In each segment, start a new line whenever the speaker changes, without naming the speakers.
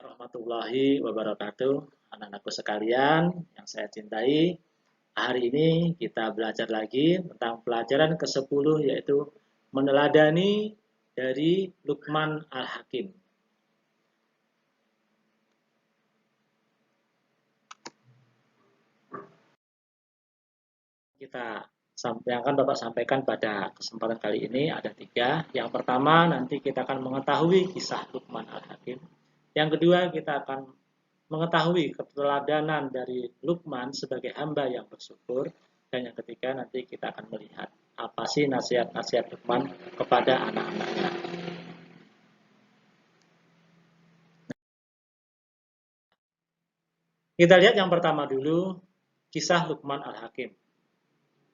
Warahmatullahi wabarakatuh, anak-anakku sekalian yang saya cintai. Hari ini kita belajar lagi tentang pelajaran ke-10 yaitu meneladani dari Luqman Al-Hakim. Yang akan Bapak sampaikan pada kesempatan kali ini ada 3. Yang pertama, nanti kita akan mengetahui kisah Luqman Al-Hakim. Yang kedua, kita akan mengetahui keteladanan dari Luqman sebagai hamba yang bersyukur. Dan yang ketiga, nanti kita akan melihat apa sih nasihat-nasihat Luqman kepada anak-anaknya. Kita lihat yang pertama dulu, kisah Luqman Al-Hakim.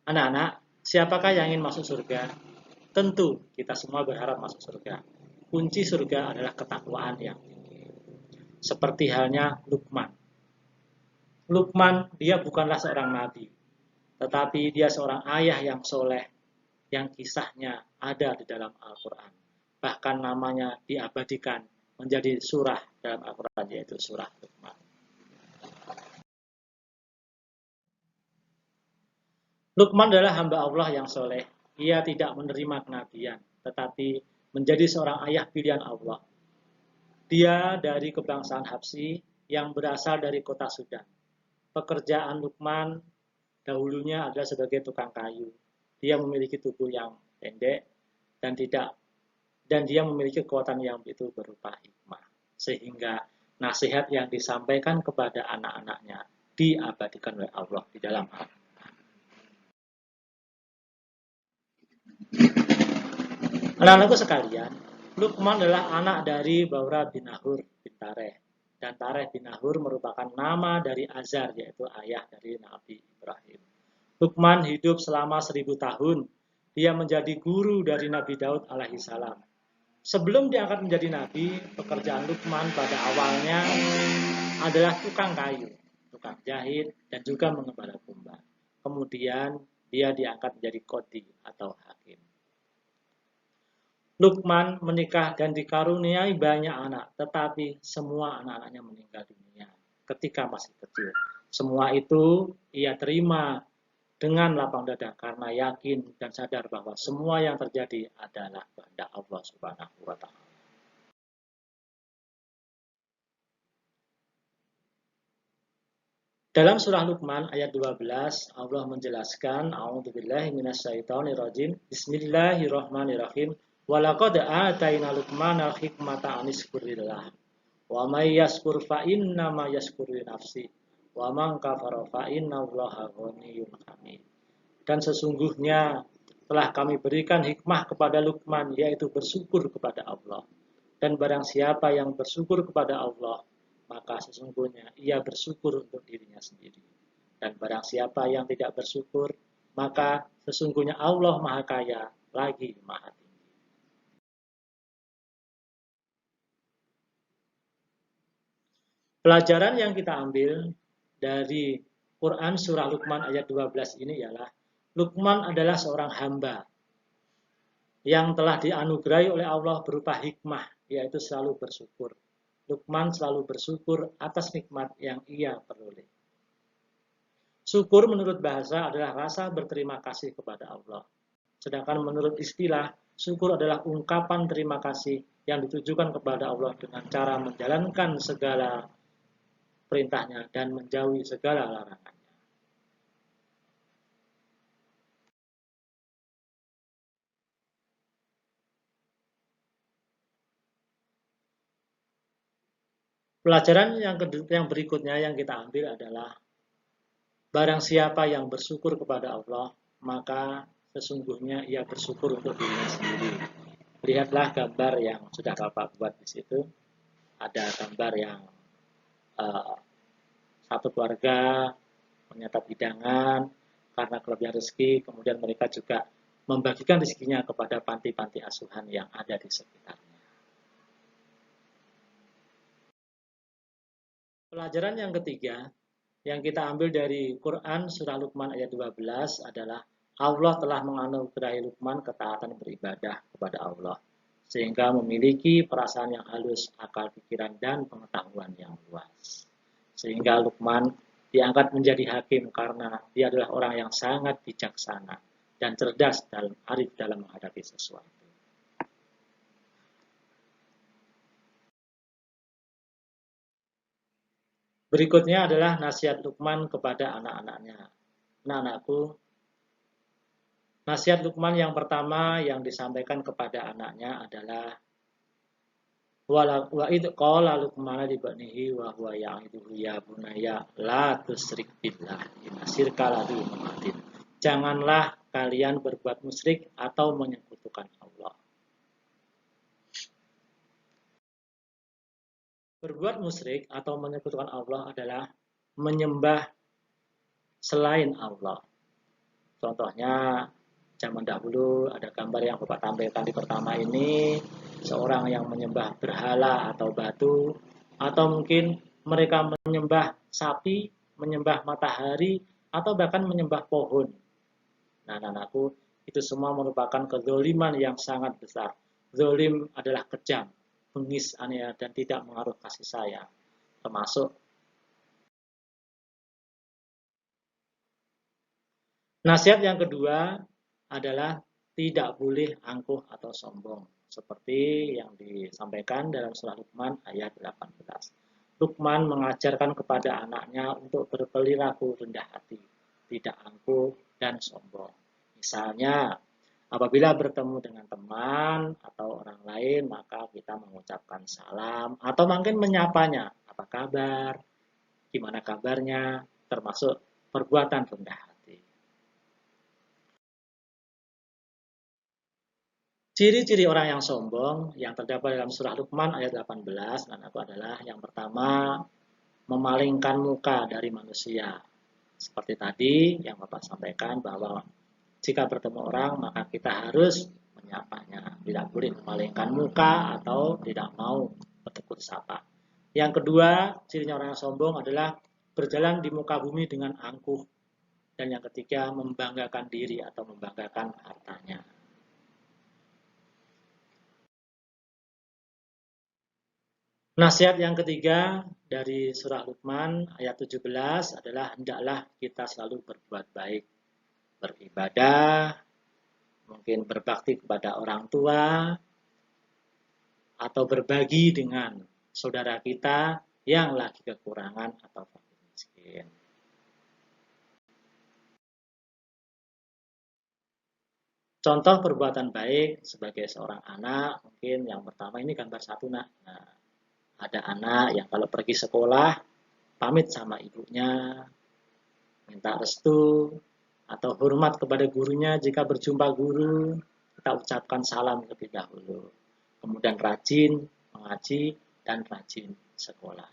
Anak-anak, siapakah yang ingin masuk surga? Tentu kita semua berharap masuk surga. Kunci surga adalah ketakwaan yang tinggi. Seperti halnya Luqman. Luqman, dia bukanlah seorang nabi, tetapi dia seorang ayah yang soleh, yang kisahnya ada di dalam Al-Quran. Bahkan namanya diabadikan menjadi surah dalam Al-Quran, yaitu surah Luqman. Luqman adalah hamba Allah yang soleh. Ia tidak menerima kenabian, tetapi menjadi seorang ayah pilihan Allah. Dia dari kebangsaan Habsyi yang berasal dari kota Sudan. Pekerjaan Luqman dahulunya adalah sebagai tukang kayu. Dia memiliki tubuh yang pendek dan dia memiliki kekuatan yang itu berupa hikmah. Sehingga nasihat yang disampaikan kepada anak-anaknya diabadikan oleh Allah di dalam Al-Quran. Anak-anakku sekalian, Luqman adalah anak dari Baura bin Nahur bin Tareh. Dan Tareh bin Nahur merupakan nama dari Azar, yaitu ayah dari Nabi Ibrahim. Luqman hidup selama 1000 tahun. Dia menjadi guru dari Nabi Daud alaihissalam. Sebelum diangkat menjadi nabi, pekerjaan Luqman pada awalnya adalah tukang kayu, tukang jahit, dan juga mengembala domba. Kemudian dia diangkat menjadi qadhi atau hakim. Luqman menikah dan dikaruniai banyak anak, tetapi semua anak-anaknya meninggal dunia ketika masih kecil. Semua itu ia terima dengan lapang dada karena yakin dan sadar bahwa semua yang terjadi adalah kehendak Allah Subhanahu wa taala. Dalam surah Luqman ayat 12 Allah menjelaskan a'udzubillahi minasyaitonirrajim bismillahirrahmanirrahim walaqad ataina Luqmanal hikmata anishkurillah wa may yashkur fa inna ma yashkuru li nafsi wa man kafara fa innallaha ghaniyyun hamid. Dan sesungguhnya telah kami berikan hikmah kepada Luqman, yaitu bersyukur kepada Allah. Dan barang siapa yang bersyukur kepada Allah, maka sesungguhnya ia bersyukur untuk dirinya sendiri. Dan barang siapa yang tidak bersyukur, maka sesungguhnya Allah Maha Kaya lagi Maha Tinggi. Pelajaran yang kita ambil dari Quran surah Luqman ayat 12 ini ialah Luqman adalah seorang hamba yang telah dianugerahi oleh Allah berupa hikmah, yaitu selalu bersyukur. Luqman selalu bersyukur atas nikmat yang ia peroleh. Syukur menurut bahasa adalah rasa berterima kasih kepada Allah. Sedangkan menurut istilah, syukur adalah ungkapan terima kasih yang ditujukan kepada Allah dengan cara menjalankan segala perintahnya dan menjauhi segala larangannya. Pelajaran yang berikutnya yang kita ambil adalah barang siapa yang bersyukur kepada Allah, maka sesungguhnya ia bersyukur untuk dirinya sendiri. Lihatlah gambar yang sudah Bapak buat di situ. Ada gambar yang satu keluarga menyantap hidangan karena kelebihan rezeki, kemudian mereka juga membagikan rezekinya kepada panti-panti asuhan yang ada di sekitarnya. Pelajaran yang ketiga yang kita ambil dari Quran surah Luqman ayat 12 adalah Allah telah menganugerahi Luqman ketaatan beribadah kepada Allah. sehingga memiliki perasaan yang halus, akal pikiran, dan pengetahuan yang luas. Sehingga Luqman diangkat menjadi hakim karena dia adalah orang yang sangat bijaksana dan cerdas dalam arif dalam menghadapi sesuatu. Berikutnya adalah nasihat Luqman kepada anak-anaknya. Anak-anakku, nasihat Luqman yang pertama yang disampaikan kepada anaknya adalah wa id qala Luqman li banihi wa huwa ya'iduhu ya bunayya la tusyrik billah inna syirka la dzulmun adzim. Janganlah kalian berbuat musyrik atau menyekutukan Allah. Berbuat musyrik atau menyekutukan Allah adalah menyembah selain Allah. Contohnya, zaman dahulu ada gambar yang Bapak tampilkan di pertama ini, seorang yang menyembah berhala atau batu, atau mungkin mereka menyembah sapi, menyembah matahari, atau bahkan menyembah pohon. Nah, anakku, itu semua merupakan kezoliman yang sangat besar. Zolim adalah kejam, bengis, aneh, dan tidak mengaruh kasih sayang. Termasuk nasihat yang kedua adalah tidak boleh angkuh atau sombong. Seperti yang disampaikan dalam surah Luqman ayat 18. Luqman mengajarkan kepada anaknya untuk berperilaku rendah hati, tidak angkuh dan sombong. Misalnya, apabila bertemu dengan teman atau orang lain, maka kita mengucapkan salam atau mungkin menyapanya, apa kabar, gimana kabarnya, termasuk perbuatan rendah hati. Ciri-ciri orang yang sombong yang terdapat dalam surah Luqman ayat 18 dan itu adalah yang pertama, memalingkan muka dari manusia. Seperti tadi yang Bapak sampaikan bahwa jika bertemu orang maka kita harus menyapanya. Tidak boleh memalingkan muka atau tidak mau bertegur sapa. Yang kedua, cirinya orang yang sombong adalah berjalan di muka bumi dengan angkuh. Dan yang ketiga, membanggakan diri atau membanggakan hartanya. Nasihat yang ketiga dari surah Luqman ayat 17 adalah hendaklah kita selalu berbuat baik, beribadah, mungkin berbakti kepada orang tua, atau berbagi dengan saudara kita yang lagi kekurangan atau fakir miskin. Contoh perbuatan baik sebagai seorang anak, mungkin yang pertama ini gambar satu nak. Nah, ada anak yang kalau pergi sekolah, pamit sama ibunya, minta restu, atau hormat kepada gurunya jika berjumpa guru, kita ucapkan salam terlebih dahulu. Kemudian rajin mengaji dan rajin sekolah.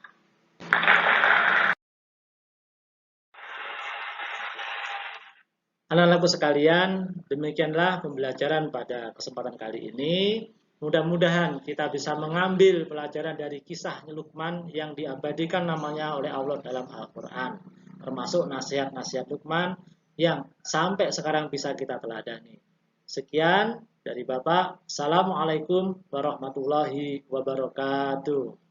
Anak-anakku sekalian, demikianlah pembelajaran pada kesempatan kali ini. Mudah-mudahan kita bisa mengambil pelajaran dari kisah Luqman yang diabadikan namanya oleh Allah dalam Al-Quran. Termasuk nasihat-nasihat Luqman yang sampai sekarang bisa kita teladani. Sekian dari Bapak. Assalamualaikum warahmatullahi wabarakatuh.